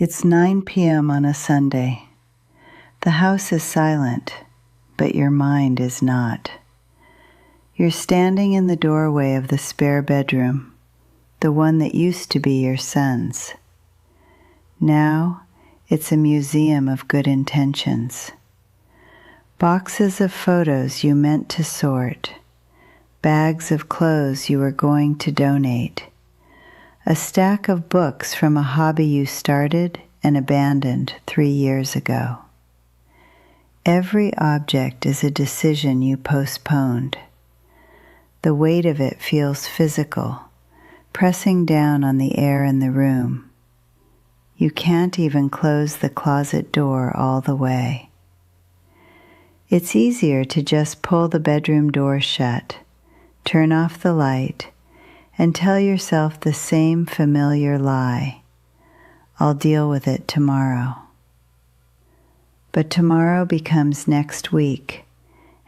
It's 9 p.m. on a Sunday. The house is silent, but your mind is not. You're standing in the doorway of the spare bedroom, the one that used to be your son's. Now, it's a museum of good intentions. Boxes of photos you meant to sort, bags of clothes you were going to donate, a stack of books from a hobby you started and abandoned 3 years ago. Every object is a decision you postponed. The weight of it feels physical, pressing down on the air in the room. You can't even close the closet door all the way. It's easier to just pull the bedroom door shut, turn off the light, and tell yourself the same familiar lie. I'll deal with it tomorrow. But tomorrow becomes next week,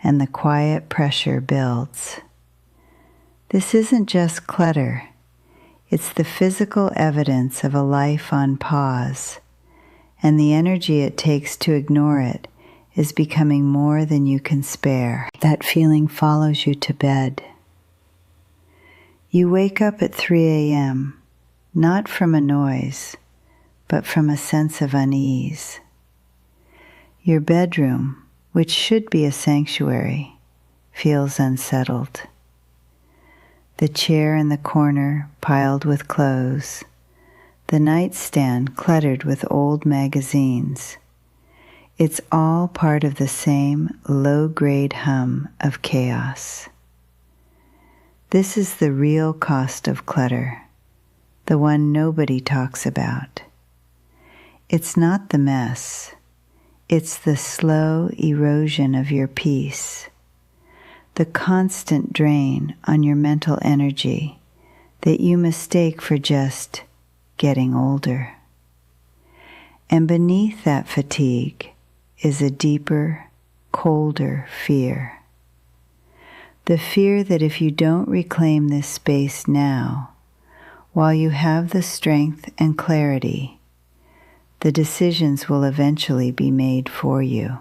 and the quiet pressure builds. This isn't just clutter. It's the physical evidence of a life on pause, and the energy it takes to ignore it is becoming more than you can spare. That feeling follows you to bed. You wake up at 3 a.m., not from a noise, but from a sense of unease. Your bedroom, which should be a sanctuary, feels unsettled. The chair in the corner piled with clothes, the nightstand cluttered with old magazines. It's all part of the same low-grade hum of chaos. This is the real cost of clutter, the one nobody talks about. It's not the mess. It's the slow erosion of your peace, the constant drain on your mental energy that you mistake for just getting older. And beneath that fatigue is a deeper, colder fear. The fear that if you don't reclaim this space now, while you have the strength and clarity, the decisions will eventually be made for you.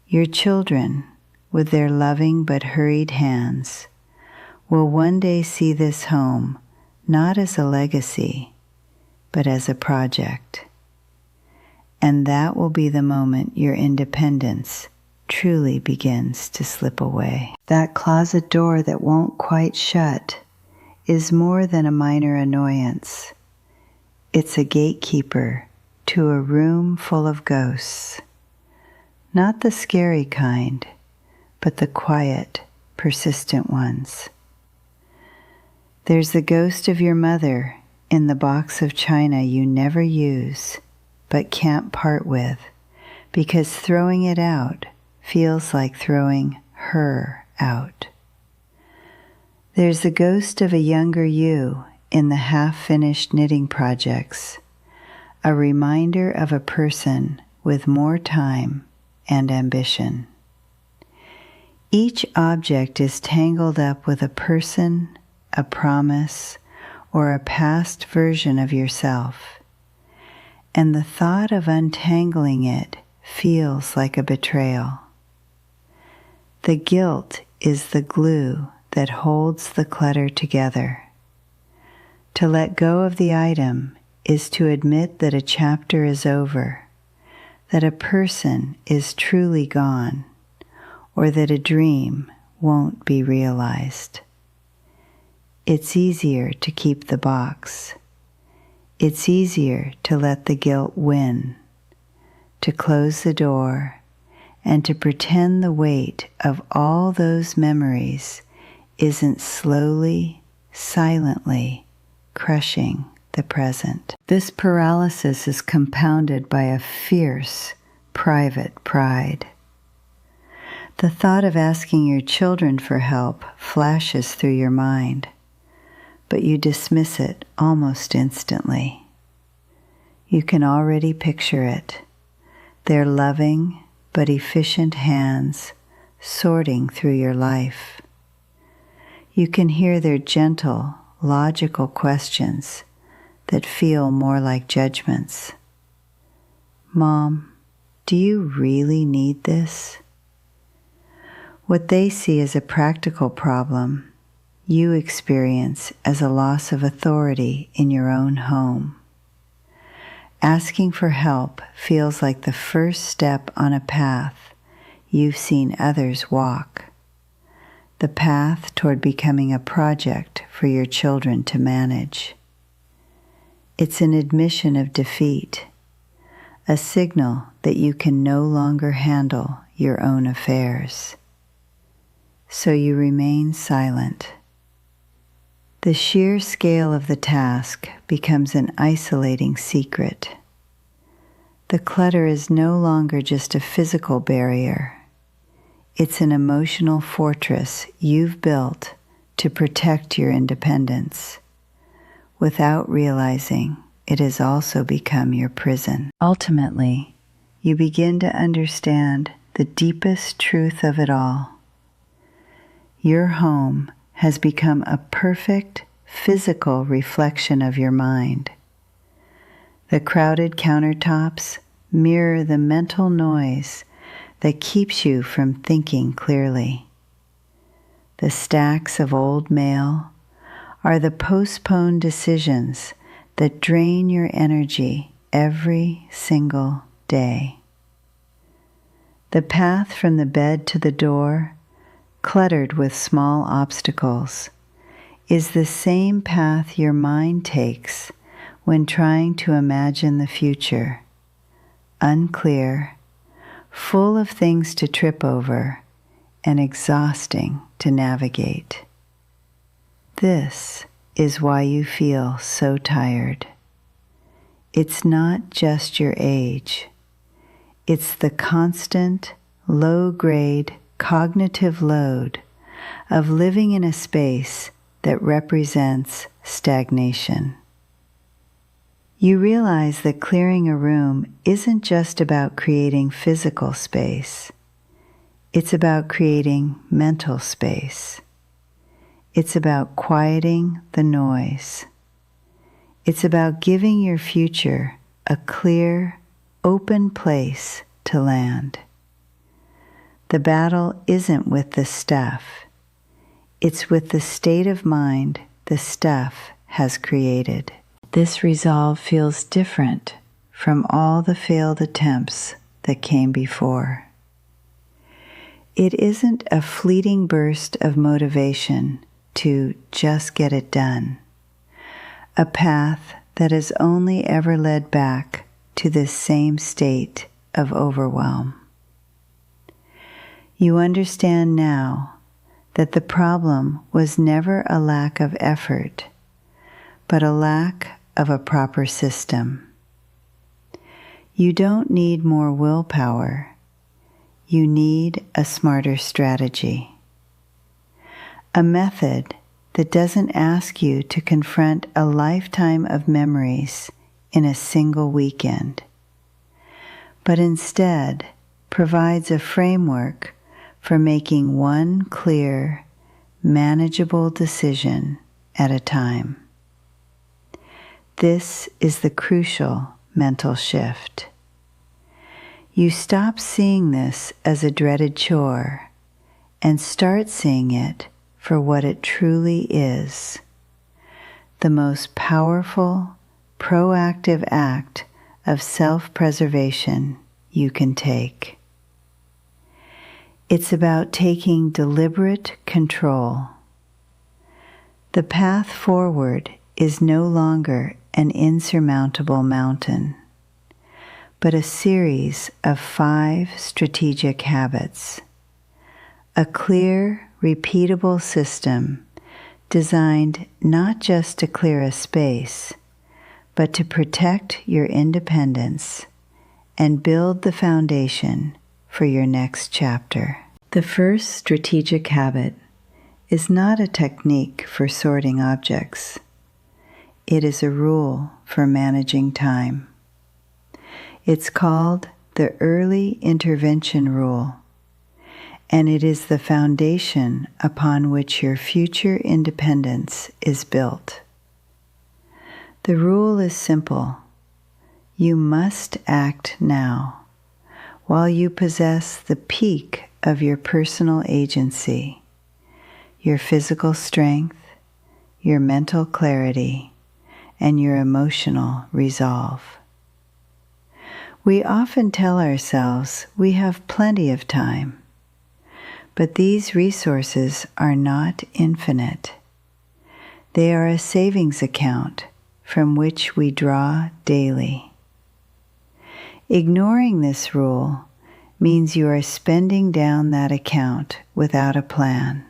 Your children, with their loving but hurried hands, will one day see this home not as a legacy, but as a project. And that will be the moment your independence truly begins to slip away. That closet door that won't quite shut is more than a minor annoyance. It's a gatekeeper to a room full of ghosts. Not the scary kind, but the quiet, persistent ones. There's the ghost of your mother in the box of china you never use, but can't part with, because throwing it out feels like throwing her out. There's the ghost of a younger you in the half-finished knitting projects, a reminder of a person with more time and ambition. Each object is tangled up with a person, a promise, or a past version of yourself, and the thought of untangling it feels like a betrayal. The guilt is the glue that holds the clutter together. To let go of the item is to admit that a chapter is over, that a person is truly gone, or that a dream won't be realized. It's easier to keep the box. It's easier to let the guilt win, to close the door, and to pretend the weight of all those memories isn't slowly, silently crushing the present. This paralysis is compounded by a fierce, private pride. The thought of asking your children for help flashes through your mind, but you dismiss it almost instantly. You can already picture it, their loving but efficient hands sorting through your life. You can hear their gentle, logical questions that feel more like judgments. Mom, do you really need this? What they see as a practical problem, you experience as a loss of authority in your own home. Asking for help feels like the first step on a path you've seen others walk, the path toward becoming a project for your children to manage. It's an admission of defeat, a signal that you can no longer handle your own affairs. So you remain silent. The sheer scale of the task becomes an isolating secret. The clutter is no longer just a physical barrier. It's an emotional fortress you've built to protect your independence. Without realizing, it has also become your prison. Ultimately, you begin to understand the deepest truth of it all. Your home has become a perfect physical reflection of your mind. The crowded countertops mirror the mental noise that keeps you from thinking clearly. The stacks of old mail are the postponed decisions that drain your energy every single day. The path from the bed to the door, cluttered with small obstacles, is the same path your mind takes when trying to imagine the future, unclear, full of things to trip over, and exhausting to navigate. This is why you feel so tired. It's not just your age. It's the constant, low-grade cognitive load of living in a space that represents stagnation. You realize that clearing a room isn't just about creating physical space. It's about creating mental space. It's about quieting the noise. It's about giving your future a clear, open place to land. The battle isn't with the stuff. It's with the state of mind the stuff has created. This resolve feels different from all the failed attempts that came before. It isn't a fleeting burst of motivation to just get it done, a path that has only ever led back to this same state of overwhelm. You understand now that the problem was never a lack of effort, but a lack of a proper system. You don't need more willpower. You need a smarter strategy. A method that doesn't ask you to confront a lifetime of memories in a single weekend, but instead provides a framework for making one clear, manageable decision at a time. This is the crucial mental shift. You stop seeing this as a dreaded chore and start seeing it for what it truly is, the most powerful, proactive act of self-preservation you can take. It's about taking deliberate control. The path forward is no longer an insurmountable mountain, but a series of 5 strategic habits, a clear, repeatable system designed not just to clear a space, but to protect your independence and build the foundation for your next chapter. The first strategic habit is not a technique for sorting objects. It is a rule for managing time. It's called the Early Intervention Rule, and it is the foundation upon which your future independence is built. The rule is simple. You must act now, while you possess the peak of your personal agency, your physical strength, your mental clarity, and your emotional resolve. We often tell ourselves we have plenty of time, but these resources are not infinite. They are a savings account from which we draw daily. Ignoring this rule means you are spending down that account without a plan,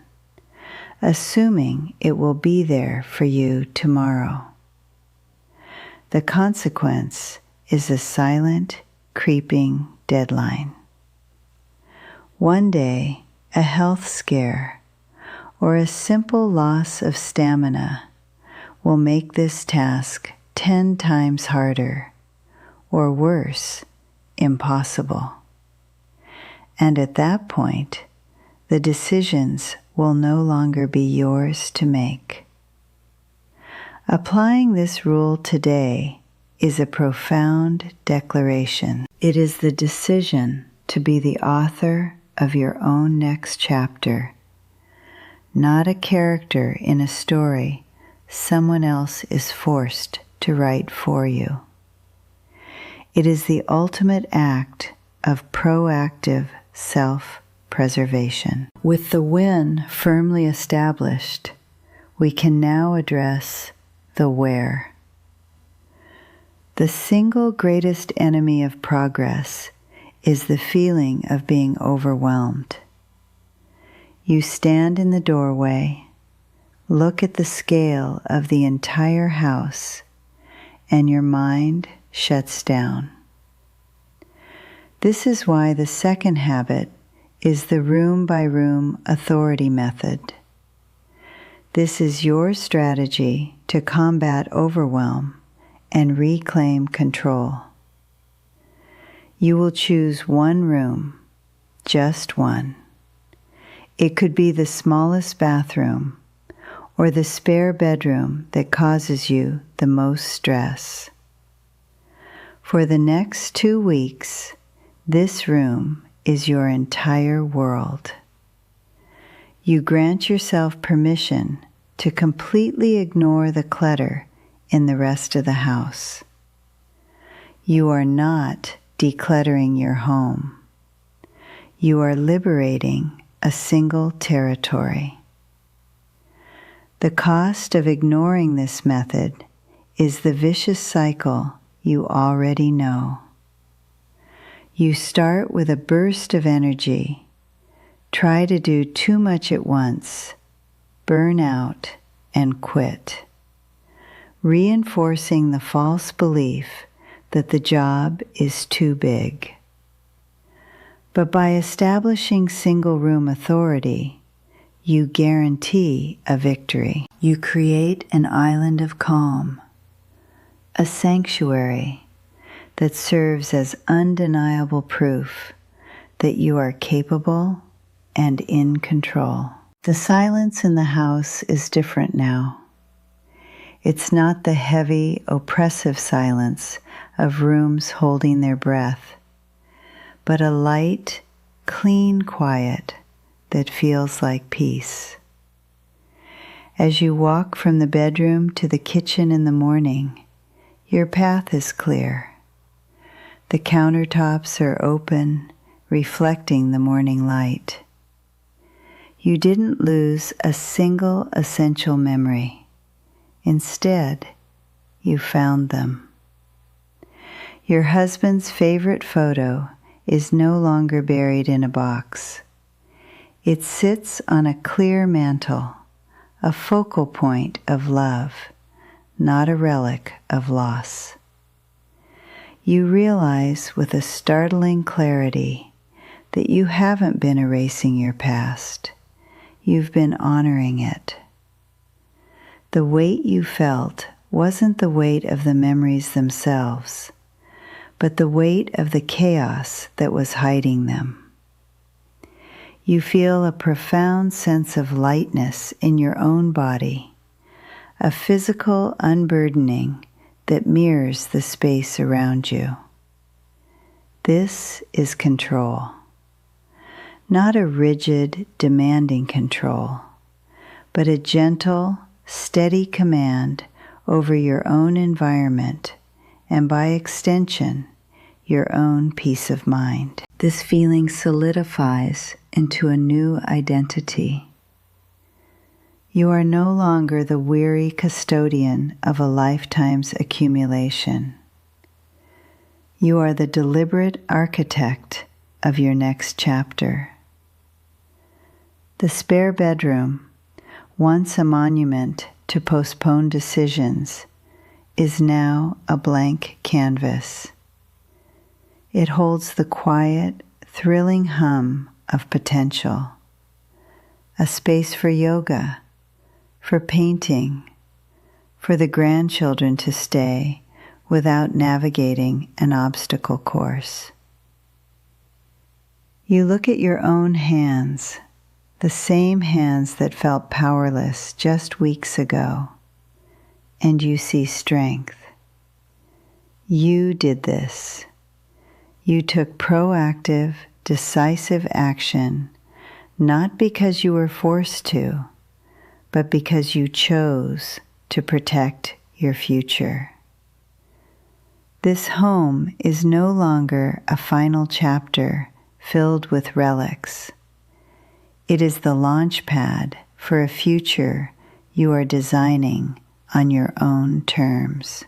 assuming it will be there for you tomorrow. The consequence is a silent, creeping deadline. One day, a health scare or a simple loss of stamina will make this task 10 times harder, or worse, impossible. And at that point, the decisions will no longer be yours to make. Applying this rule today is a profound declaration. It is the decision to be the author of your own next chapter, not a character in a story someone else is forced to write for you. It is the ultimate act of proactive self-preservation. With the when firmly established, we can now address the where. The single greatest enemy of progress is the feeling of being overwhelmed. You stand in the doorway, look at the scale of the entire house, and your mind shuts down. This is why the second habit is the room-by-room authority method. This is your strategy to combat overwhelm and reclaim control. You will choose one room, just one. It could be the smallest bathroom or the spare bedroom that causes you the most stress. For the next 2 weeks, this room is your entire world. You grant yourself permission to completely ignore the clutter in the rest of the house. You are not decluttering your home. You are liberating a single territory. The cost of ignoring this method is the vicious cycle you already know. You start with a burst of energy, try to do too much at once, burn out, and quit, reinforcing the false belief that the job is too big. But by establishing single-room authority, you guarantee a victory. You create an island of calm, a sanctuary that serves as undeniable proof that you are capable and in control. The silence in the house is different now. It's not the heavy, oppressive silence of rooms holding their breath, but a light, clean quiet that feels like peace. As you walk from the bedroom to the kitchen in the morning, your path is clear. The countertops are open, reflecting the morning light. You didn't lose a single essential memory. Instead, you found them. Your husband's favorite photo is no longer buried in a box. It sits on a clear mantle, a focal point of love, not a relic of loss. You realize with a startling clarity that you haven't been erasing your past. You've been honoring it. The weight you felt wasn't the weight of the memories themselves, but the weight of the chaos that was hiding them. You feel a profound sense of lightness in your own body, a physical unburdening that mirrors the space around you. This is control. Not a rigid, demanding control, but a gentle, steady command over your own environment and by extension, your own peace of mind. This feeling solidifies into a new identity. You are no longer the weary custodian of a lifetime's accumulation. You are the deliberate architect of your next chapter. The spare bedroom, once a monument to postponed decisions, is now a blank canvas. It holds the quiet, thrilling hum of potential, a space for yoga, for painting, for the grandchildren to stay without navigating an obstacle course. You look at your own hands, the same hands that felt powerless just weeks ago, and you see strength. You did this. You took proactive, decisive action, not because you were forced to, but because you chose to protect your future. This home is no longer a final chapter filled with relics. It is the launch pad for a future you are designing on your own terms.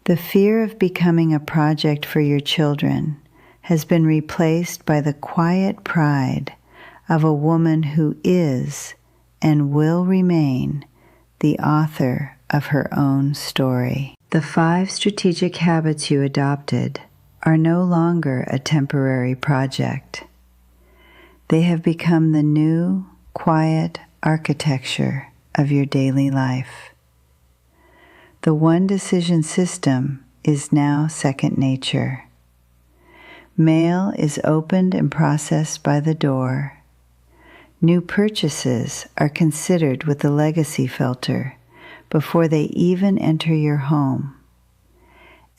The fear of becoming a project for your children has been replaced by the quiet pride of a woman who is and will remain the author of her own story. The 5 strategic habits you adopted are no longer a temporary project. They have become the new, quiet architecture of your daily life. The one decision system is now second nature. Mail is opened and processed by the door. New purchases are considered with the legacy filter before they even enter your home.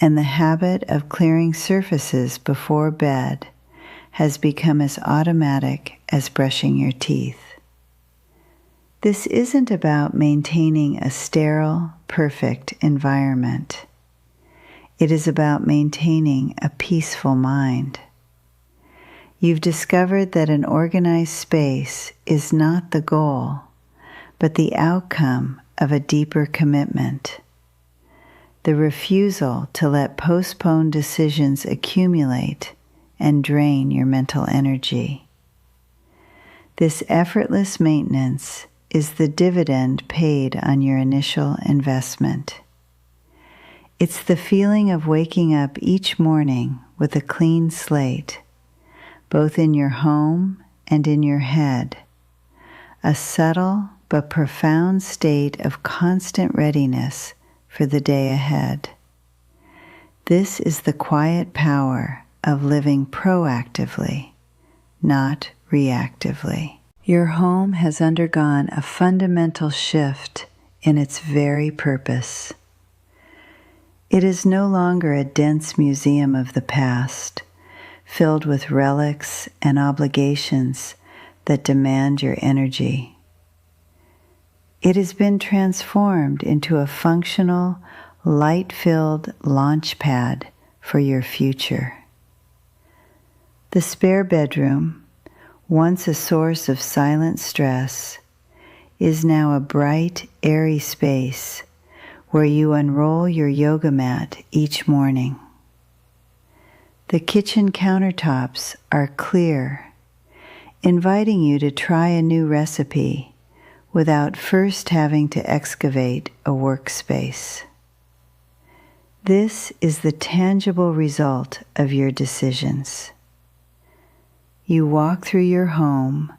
And the habit of clearing surfaces before bed has become as automatic as brushing your teeth. This isn't about maintaining a sterile, perfect environment. It is about maintaining a peaceful mind. You've discovered that an organized space is not the goal, but the outcome of a deeper commitment. The refusal to let postponed decisions accumulate and drain your mental energy. This effortless maintenance is the dividend paid on your initial investment. It's the feeling of waking up each morning with a clean slate, both in your home and in your head, a subtle but profound state of constant readiness for the day ahead. This is the quiet power of living proactively, not reactively. Your home has undergone a fundamental shift in its very purpose. It is no longer a dense museum of the past, filled with relics and obligations that demand your energy. It has been transformed into a functional, light-filled launch pad for your future. The spare bedroom, once a source of silent stress, is now a bright, airy space where you unroll your yoga mat each morning. The kitchen countertops are clear, inviting you to try a new recipe without first having to excavate a workspace. This is the tangible result of your decisions. You walk through your home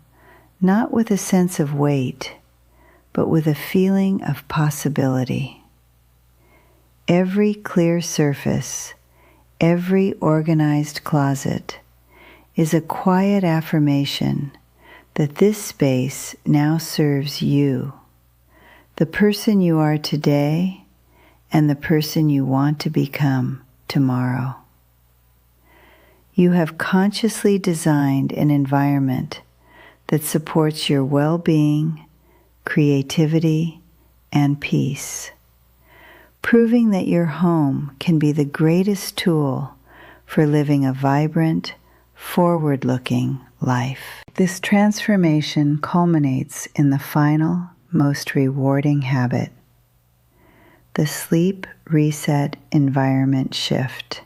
not with a sense of weight, but with a feeling of possibility. Every clear surface, every organized closet is a quiet affirmation that this space now serves you, the person you are today and the person you want to become tomorrow. You have consciously designed an environment that supports your well-being, creativity, and peace, proving that your home can be the greatest tool for living a vibrant, forward-looking life. This transformation culminates in the final, most rewarding habit, the sleep reset environment shift.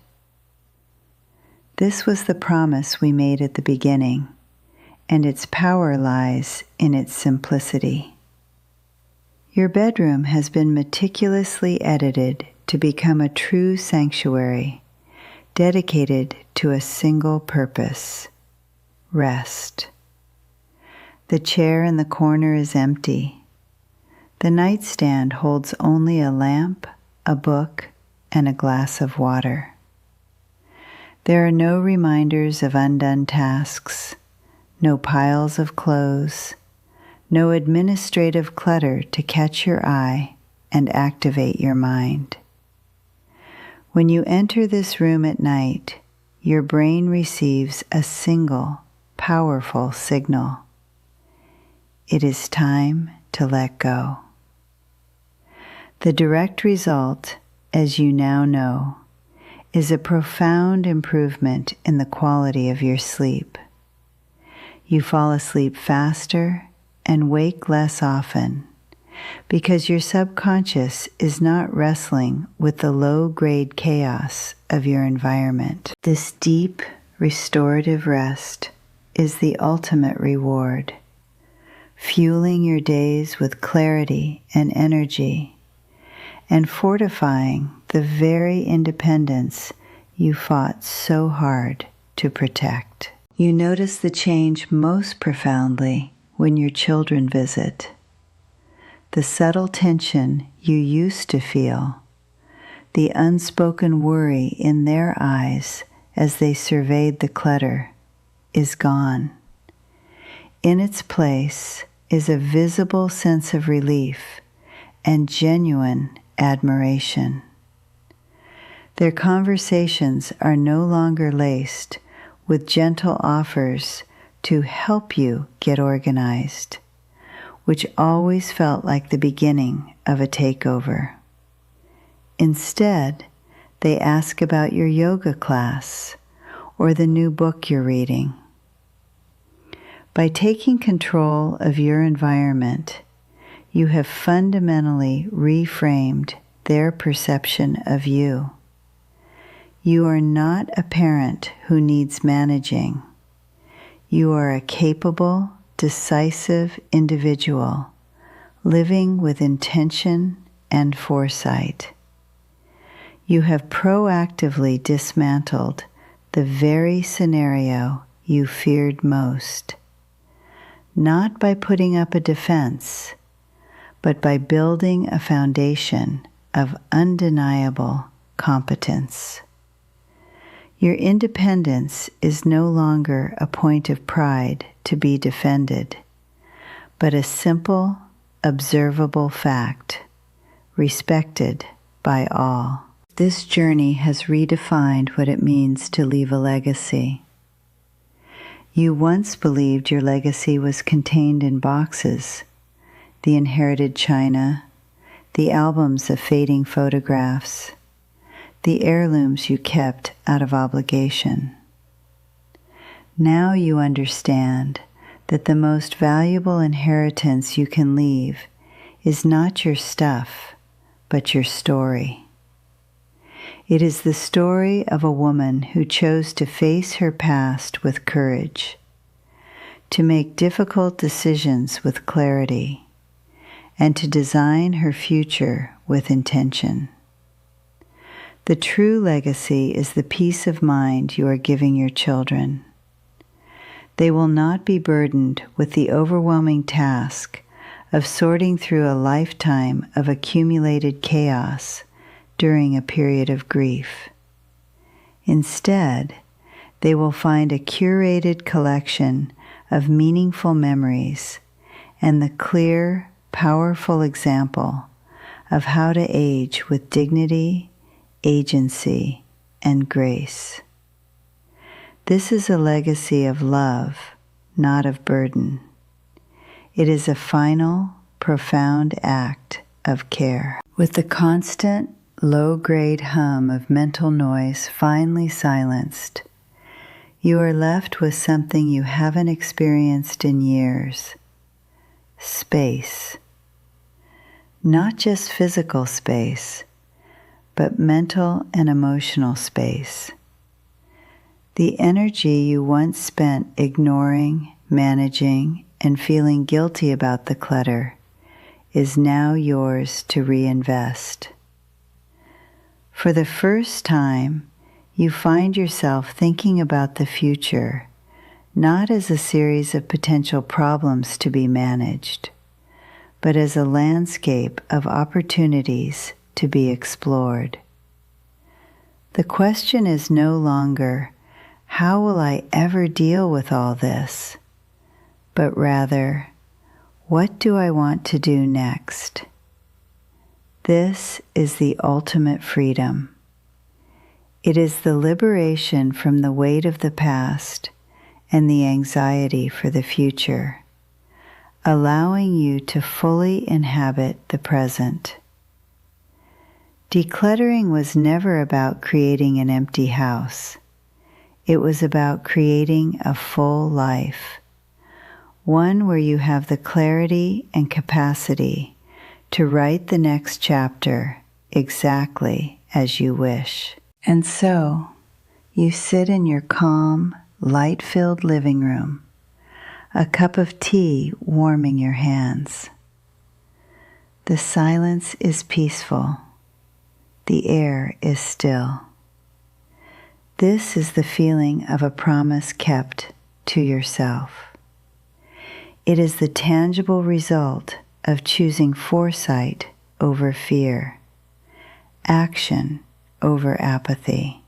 This was the promise we made at the beginning, and its power lies in its simplicity. Your bedroom has been meticulously edited to become a true sanctuary, dedicated to a single purpose: rest. The chair in the corner is empty. The nightstand holds only a lamp, a book, and a glass of water. There are no reminders of undone tasks, no piles of clothes, no administrative clutter to catch your eye and activate your mind. When you enter this room at night, your brain receives a single, powerful signal. It is time to let go. The direct result, as you now know, is a profound improvement in the quality of your sleep. You fall asleep faster and wake less often because your subconscious is not wrestling with the low-grade chaos of your environment. This deep, restorative rest is the ultimate reward, fueling your days with clarity and energy, and fortifying the very independence you fought so hard to protect. You notice the change most profoundly when your children visit. The subtle tension you used to feel, the unspoken worry in their eyes as they surveyed the clutter, is gone. In its place is a visible sense of relief and genuine admiration. Their conversations are no longer laced with gentle offers to help you get organized, which always felt like the beginning of a takeover. Instead, they ask about your yoga class or the new book you're reading. By taking control of your environment, you have fundamentally reframed their perception of you. You are not a parent who needs managing. You are a capable, decisive individual living with intention and foresight. You have proactively dismantled the very scenario you feared most, not by putting up a defense, but by building a foundation of undeniable competence. Your independence is no longer a point of pride to be defended, but a simple, observable fact, respected by all. This journey has redefined what it means to leave a legacy. You once believed your legacy was contained in boxes, the inherited china, the albums of fading photographs, the heirlooms you kept out of obligation. Now you understand that the most valuable inheritance you can leave is not your stuff, but your story. It is the story of a woman who chose to face her past with courage, to make difficult decisions with clarity, and to design her future with intention. The true legacy is the peace of mind you are giving your children. They will not be burdened with the overwhelming task of sorting through a lifetime of accumulated chaos during a period of grief. Instead, they will find a curated collection of meaningful memories and the clear, powerful example of how to age with dignity, agency, and grace. This is a legacy of love, not of burden. It is a final, profound act of care. With the constant, low-grade hum of mental noise finally silenced, you are left with something you haven't experienced in years: space. Not just physical space, but mental and emotional space. The energy you once spent ignoring, managing, and feeling guilty about the clutter is now yours to reinvest. For the first time, you find yourself thinking about the future not as a series of potential problems to be managed, but as a landscape of opportunities to be explored. The question is no longer, how will I ever deal with all this? But rather, what do I want to do next? This is the ultimate freedom. It is the liberation from the weight of the past and the anxiety for the future, allowing you to fully inhabit the present. Decluttering was never about creating an empty house. It was about creating a full life, one where you have the clarity and capacity to write the next chapter exactly as you wish. And so, you sit in your calm, light-filled living room, a cup of tea warming your hands. The silence is peaceful. The air is still. This is the feeling of a promise kept to yourself. It is the tangible result of choosing foresight over fear, action over apathy.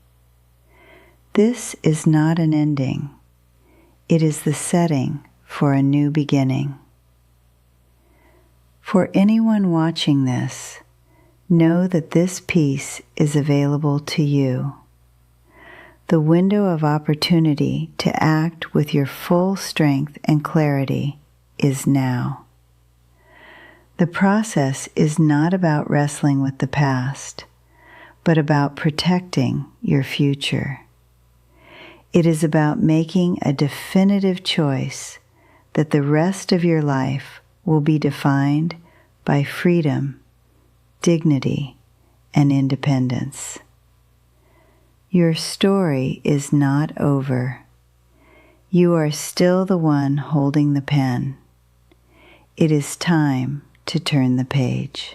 This is not an ending. It is the setting for a new beginning. For anyone watching this, know that this piece is available to you. The window of opportunity to act with your full strength and clarity is now. The process is not about wrestling with the past, but about protecting your future. It is about making a definitive choice that the rest of your life will be defined by freedom, dignity, and independence. Your story is not over. You are still the one holding the pen. It is time to turn the page.